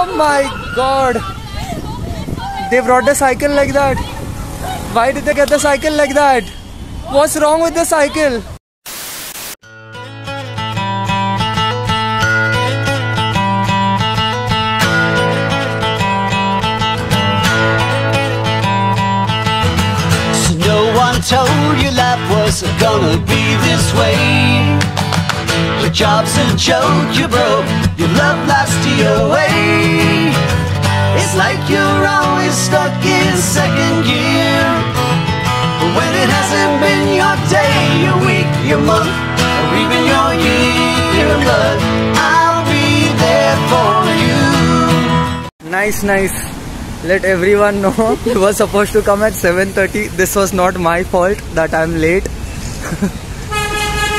Oh my God! They brought the cycle like that. Why did they get the cycle like that? What's wrong with the cycle? So no one told you life was gonna be this way. Your job's a joke, you broke, your love life's your way. It's like you're always stuck in second gear. But when it hasn't been your day, your week, your month, or even your year, but I'll be there for you. Nice, nice. Let everyone know we were supposed to come at 7:30. This was not my fault that I'm late.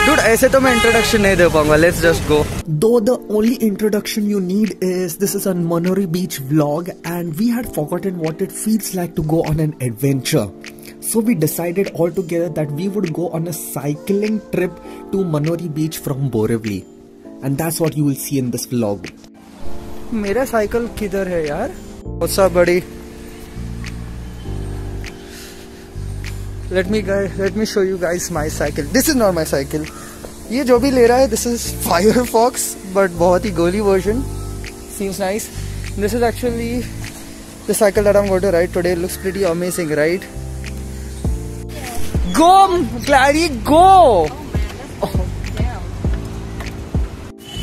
Dude, ऐसे तो मैं introduction नहीं दे पाऊँगा. Let's just go. Though the only introduction you need is this is a Manori Beach vlog, and we had forgotten what it feels like to go on an adventure. So we decided all together that we would go on a cycling trip to Manori Beach from Borivali, and that's what you will see in this vlog. मेरा cycle किधर है यार? What's up, buddy? Let me show you guys my cycle. This is not my cycle. ये जो भी ले रहा है, this is Firefox, but बहुत ही गोली version. Seems nice. This is actually the cycle that I'm going to ride today. It looks pretty amazing, right? Go, Clary, go!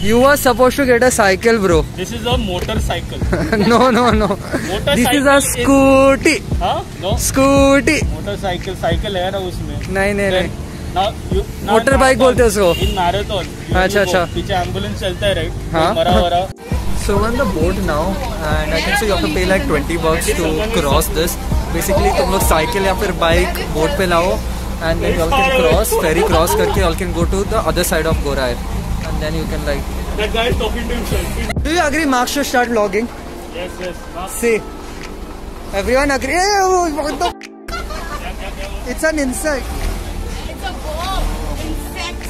You were supposed to get a cycle, bro. This is a motorcycle. No. This is a scooty. हाँ? No. Scooty. Motorcycle, cycle है ना उसमें. नहीं. Now motor bike बोलते हैं उसको. In marathon. अच्छा. पीछे एम्बुलेंस चलता है, right? हाँ. मरा. So we're on the boat now, and I think so you have to pay like $20 to cross this. Basically तुम लोग साइकिल या फिर बाइक बोट पे लाओ, and then you all can cross, ferry cross करके you all can go to the other side of Gorai, and then you can like. That guy is talking to himself. Do you agree Mark should start vlogging? Yes. Say. Everyone agree? Hey, what the? It's an insect. It's a worm. Insect.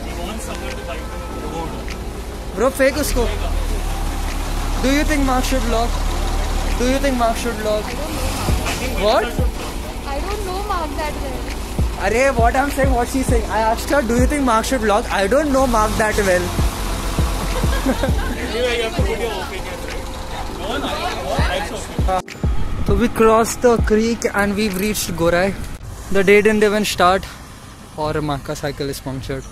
He wants someone to bite the road. Bro, fake usko. Do you think Mark should vlog? What? I don't know Mark that well. Arey, what I'm saying, what she's saying. I asked her, do you think Mark should vlog? I don't know Mark that well. Anyway, you have to put your opinion, right? No, that's okay. So we crossed the creek and we've reached Gorai. The day didn't even start और माँ का cycle is punctured.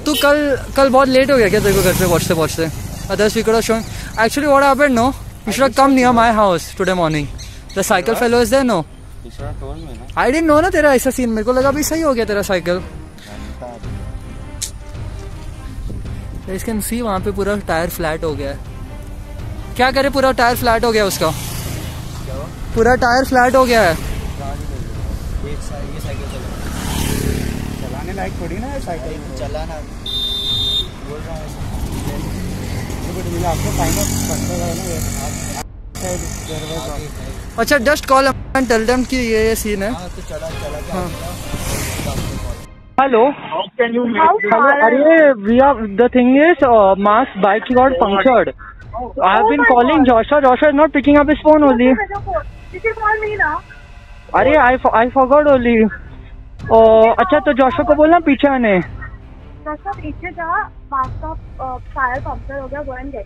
तू कल बहुत late हो गया क्या तेरे को घर पे पहुँचते? Others we could have shown. Actually, what happened? No, you should have come near my house today morning. The cycle fellow is there, no? You should have told me, no? I didn't know ना तेरा ऐसा scene. मेरे को लगा भी सही हो गया तेरा साइकिल. You can see वहाँ पे पूरा टायर फ्लैट हो गया है. क्या करे, पूरा टायर फ्लैट हो गया उसका. पूरा टायर फ्लैट हो गया है. ये साइकिल चलाने लायक थोड़ी ना है साइकिल. चलाना बोल रहा हूँ. आपको अच्छा, just call and tell them कि ये सीन है. हेलो. अरे we are the thing is Mark's bike got punctured. I have been calling Joshua. Joshua is not picking up his phone only. You can call me now. अरे I forgot only. अच्छा, तो Joshua को बोलना पीछे आने. Joshua पीछे जा. Mark का टायर पंक्चर हो गया. Go and get.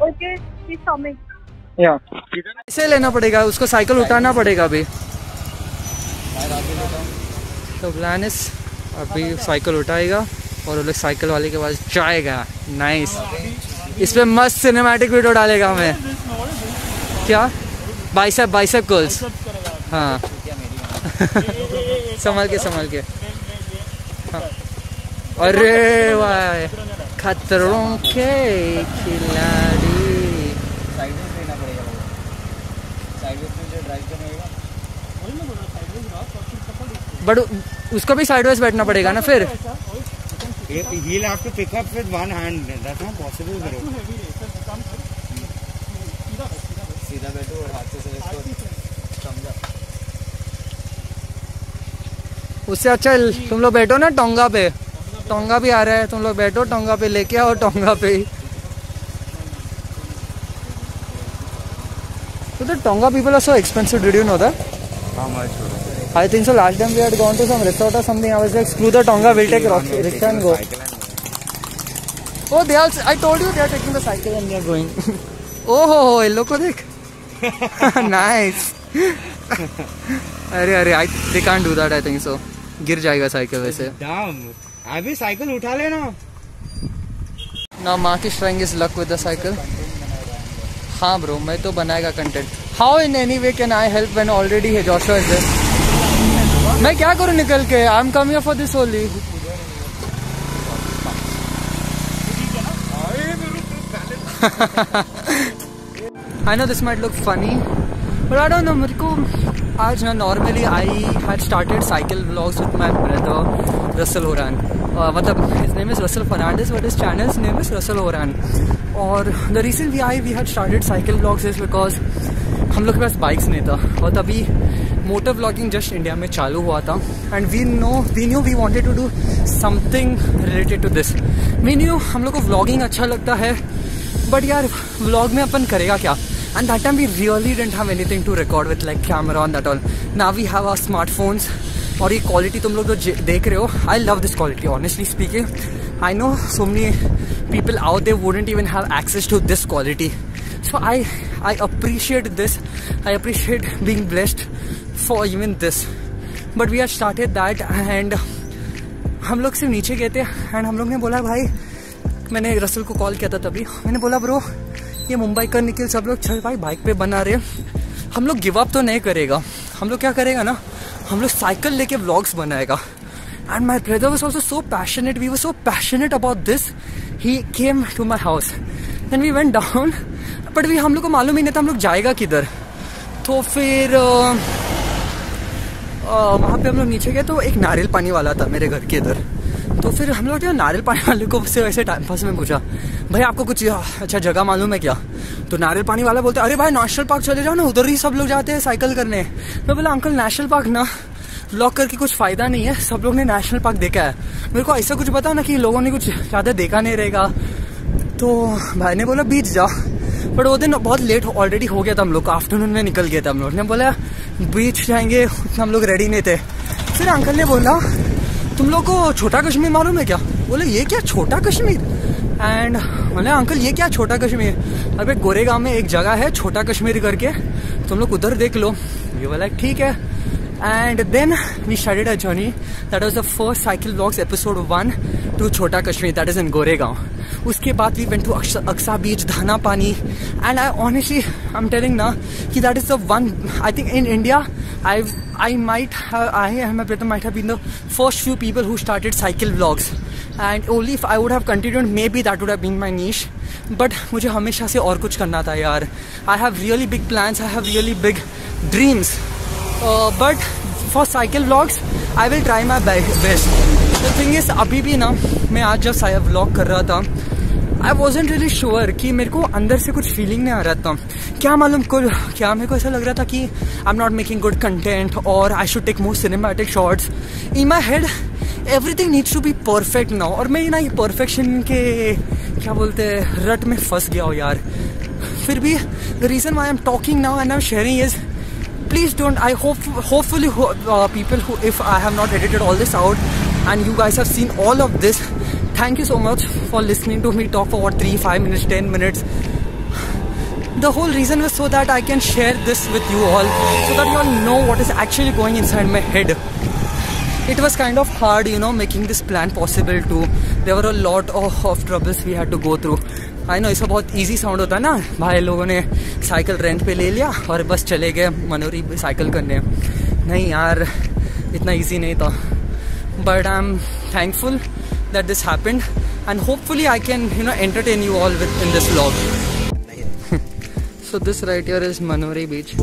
Okay, he's coming. या इसे लेना पड़ेगा, उसको साइकिल उठाना पड़ेगा अभी. तो प्लान इज अभी साइकिल उठाएगा और वो लोग साइकिल वाले के पास जाएगा. नाइस. इस पे मस्त सिनेमैटिक वीडियो डालेगा हमें. क्या बाइसेप गर्ल्स. हाँ. संभाल के. हाँ. अरे वाह, खतरों के खिलाड़ी. बट उसको भी साइडवेज बैठना पड़ेगा ना फिर. He'll have to pick up with one hand. That's not possible, bro. सीधा बैठो और हाथ से इसको समझा. उससे अच्छा तुम लोग बैठो ना टोंगा पे. टोंगा भी आ रहा है, तुम लोग बैठो टोंगा पे, लेके आओ टोंगा पे। So the Tonga people are so expensive. Did you know that? How much? I think so. Last time we had gone to some resort or something. I was like, screw the Tonga, we'll take rickshaw and go. Oh, they also. I told you they are taking the cycle and they are going. Oh, ये लोग को देख. Nice. अरे, they can't do that. I think so. गिर जाएगा cycle वैसे. Damn. अभी cycle उठा लेना. Now Mark is trying his luck with the cycle. हाँ ब्रो, मैं तो बनाएगा content. How in any way can I help when already Joshua is there? मैं क्या करूँ निकल के? I'm come here for this only. I know this might look funny, but I don't know. मेरे को आज ना normally I had started cycle vlogs with my brother Russell Horan. मतलब his name is Russell Fernandez, but his channel's name is Russell Horan. और the reason we had started cycle vlogs is because हम लोग के पास bikes नहीं था और तभी motor vlogging just India में चालू हुआ था and we knew we wanted to do something related to this. We knew हम लोग को व्लॉगिंग अच्छा लगता है बट यार व्लॉग में अपन करेगा क्या. And that time we really didn't have anything to record with like camera on that all. Now we have our smartphones और ये क्वालिटी तुम लोग जो देख रहे हो, I love this quality honestly speaking. I know so many people out there wouldn't even have access to this quality. So I appreciate this. I appreciate being blessed for even this. But we have started that and हम लोग सिर्फ नीचे गए थे and हम लोग ने बोला भाई, मैंने रसल को कॉल किया था तभी, मैंने बोला ब्रो ये मुंबई का निकल सब लोग चल भाई बाइक पे बना रहे, हम लोग गिव अप तो नहीं करेगा. हम लोग क्या करेगा ना, हम लोग साइकिल लेके व्लॉग्स बनाएगा. And my brother was also so passionate. We were so passionate about this. He came to my house. Then we went down. But हम लोग को मालूम ही नहीं था हम लोग जाएगा किधर. तो फिर वहाँ पे हम लोग नीचे गए तो एक नारियल पानी वाला था मेरे घर के इधर. तो फिर हम लोग नारियल पानी वाले को से वैसे टाइम पास में पूछा, भाई आपको कुछ अच्छा जगह मालूम है क्या. तो नारियल पानी वाला बोलते अरे भाई नेशनल पार्क चले जाओ ना, उधर ही सब लोग जाते हैं साइकिल करने. मैं बोला अंकल नेशनल पार्क ना व्लॉग करके कुछ फायदा नहीं है, सब लोग ने नेशनल पार्क देखा है, मेरे को ऐसा कुछ बताओ ना कि लोगों ने कुछ ज़्यादा देखा नहीं रहेगा. तो भाई ने बोला बीच जाओ. बट वो दिन बहुत लेट ऑलरेडी हो गया था, हम लोग आफ्टरनून में निकल गया था. हम लोग ने बोला बीच जाएंगे, हम लोग रेडी नहीं थे. फिर अंकल ने बोला तुम लोग को छोटा कश्मीर मालूम है क्या. बोले ये क्या छोटा कश्मीर. एंड बोले अंकल ये क्या छोटा कश्मीर. अरे गोरेगांव में एक जगह है छोटा कश्मीर करके, तुम लोग उधर देख लो. ये बोला ठीक है. And then we started our journey. That was the first cycle vlogs episode 1 to Chota Kashmir, that is in Goregaon. उसके बाद we went to Aksa Beach, Dhana Pani, and I honestly, I'm telling now, कि that is the one. I think in India, I and my brother might have been the first few people who started cycle vlogs. And only if I would have continued, maybe that would have been my niche. But मुझे हमेशा से और कुछ करना था यार. I have really big plans. I have really big dreams. But for cycle vlogs, I will try my best. The thing is, अभी भी ना मैं आज जब vlog कर रहा था, I wasn't really sure कि मेरे को अंदर से कुछ feeling नहीं आ रहा था. क्या मालूम क्या मेरे को ऐसा लग रहा था कि I'm not making good content or I should take more cinematic shots. In my head, everything needs to be perfect now. और मैं ना ये perfection के क्या बोलते हैं रट में फंस गया हूँ यार. फिर भी the reason why I'm talking now and I'm sharing is, please don't, I hopefully people who, if I have not edited all this out and you guys have seen all of this, thank you so much for listening to me talk for what 3, 5 minutes, 10 minutes. The whole reason was so that I can share this with you all, so that you all know what is actually going inside my head. It was kind of hard, you know, making this plan possible too. There were a lot of troubles we had to go through. I know ऐसा बहुत easy sound होता है ना, भाई लोगों ने cycle rent पे ले लिया और बस चले गए मनोरी साइकिल करने. नहीं यार इतना इजी नहीं था. But I am thankful that this happened and hopefully I can entertain you all with in this vlog. So this right here is Manori beach.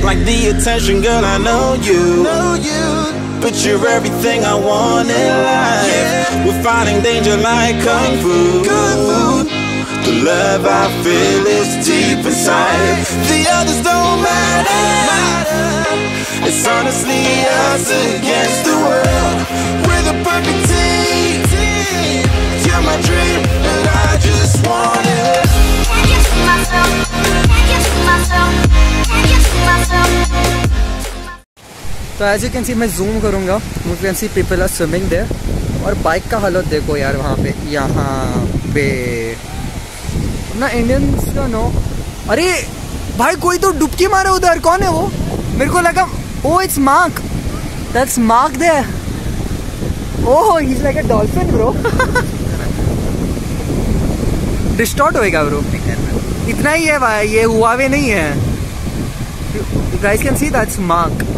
Like the attention, girl, I know you. but you're everything I want in life. We're fighting danger like kung fu. The love I feel is deep inside. The others don't matter. It's honestly us against the world. We're the perfect team. You're my dream, and I just want it. Can't you see myself? Can't you see myself? Can't you see myself? तो as you can see मैं zoom करूँगा, you can see people are swimming there. और bike का हालत देखो यार वहाँ पे, यहाँ पे ना इंडियंस का नो। अरे भाई कोई तो डुबकी मारे उधर, कौन है वो? मेरे को लगा oh it's Mark, that's Mark there. Oh he is like a dolphin bro. Distort होएगा ब्रो, इतना ही है भाई, ये हुआवे नहीं है। You guys can see that's Mark.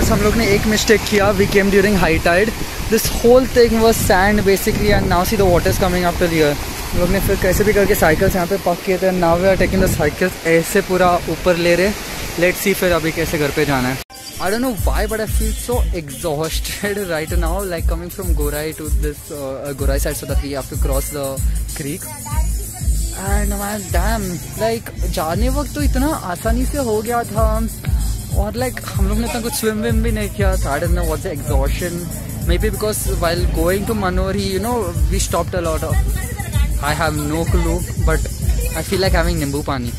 हम लोग ने एक मिस्टेक किया, we came during high tide, this whole thing was sand basically and now see the water is coming after here. हम लोग ने फिर कैसे भी करके साइकिल्स यहाँ पे पार्क किए थे, now we are taking the cycles ऐसे पूरा ऊपर ले रहे। लेट्स सी फिर अभी कैसे घर पे जाना है। I don't know why but I feel so exhausted right now, like coming from Gorai to this Gorai side so that we have to cross the creek and man damn, like जाने वक्त तो इतना आसानी से हो गया था और लाइक हम लोग ने इतना कुछ स्विम विम भी नहीं किया था। I don't know what's the exhaustion, may be because while going to Manori you know we stopped a lot of, I have no clue but I feel like having nimbu पानी।